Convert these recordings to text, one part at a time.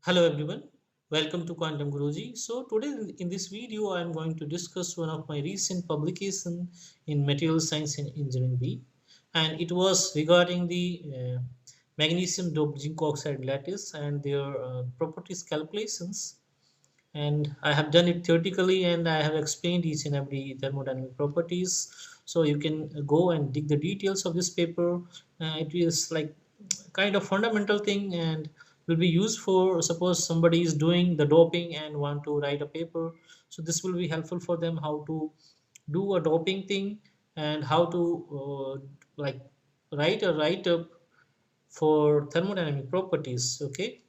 Hello everyone, welcome to Quantum Guruji. So today in this video I am going to discuss one of my recent publication in Material Science and Engineering B, and it was regarding the magnesium doped zinc oxide lattice and their properties calculations. And I have done it theoretically and I have explained each and every thermodynamic properties. So you can go and dig the details of this paper. It is like kind of fundamental thing and will be used for suppose somebody is doing the doping and want to write a paper. So this will be helpful for them how to do a doping thing and how to like write a write up for thermodynamic properties. Okay,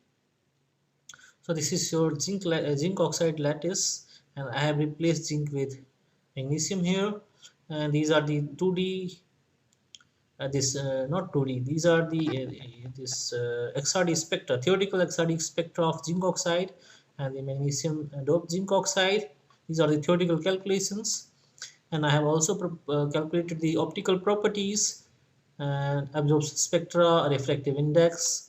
so this is your zinc oxide lattice, and I have replaced zinc with magnesium here. And these are the 2D, this not 2D. These are the this XRD spectra, theoretical XRD spectra of zinc oxide and the magnesium doped zinc oxide. These are the theoretical calculations, and I have also calculated the optical properties and absorption spectra, refractive index.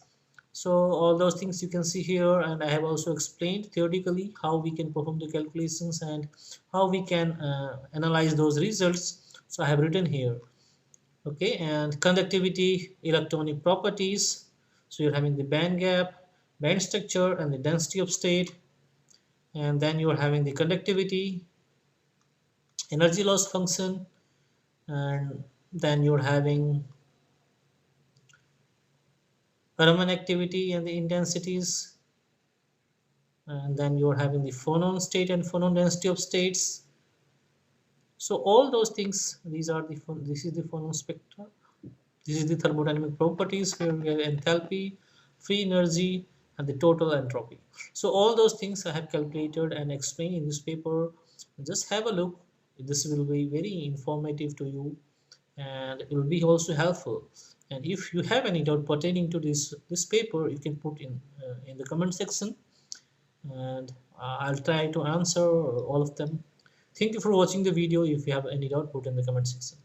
So all those things you can see here, and I have also explained theoretically how we can perform the calculations and how we can analyze those results. So I have written here. Okay, and conductivity, electronic properties. So you're having the band gap, band structure, and the density of state, and then you're having the conductivity, energy loss function, and then you're having Raman activity and the intensities, and then you're having the phonon state and phonon density of states. So all those things, these are the this is the phonon spectra. This is the thermodynamic properties where we have enthalpy, free energy, and the total entropy. So all those things I have calculated and explained in this paper. Just have a look. This will be very informative to you, and it will be also helpful. And if you have any doubt pertaining to this paper, you can put in the comment section, and I'll try to answer all of them. Thank you for watching the video. If you have any doubt, put in the comment section.